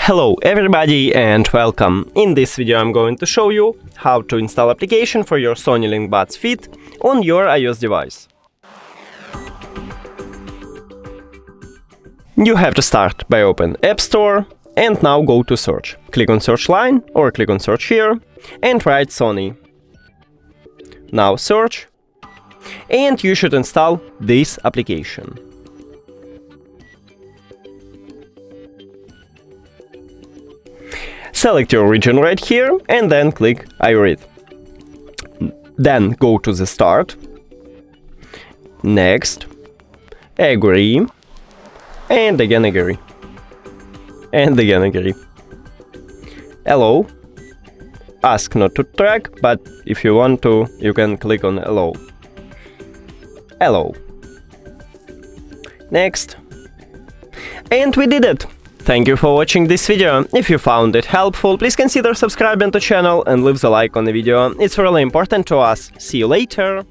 Hello everybody and welcome. In this video I'm going to show you how to install application for your SONY LinkBuds Fit on your iOS device. You have to start by open App Store and now go to search. Click on search line or click on search here and write Sony. Now search and you should install this application. Select your region right here and then click I read. Then go to the start, next, agree, and again agree, and again agree. Allow, ask not to track, but if you want to, you can click on allow. Allow. Next. And we did it! Thank you for watching this video. If you found it helpful, please consider subscribing to the channel and leave a like on the video. It's really important to us. See you later!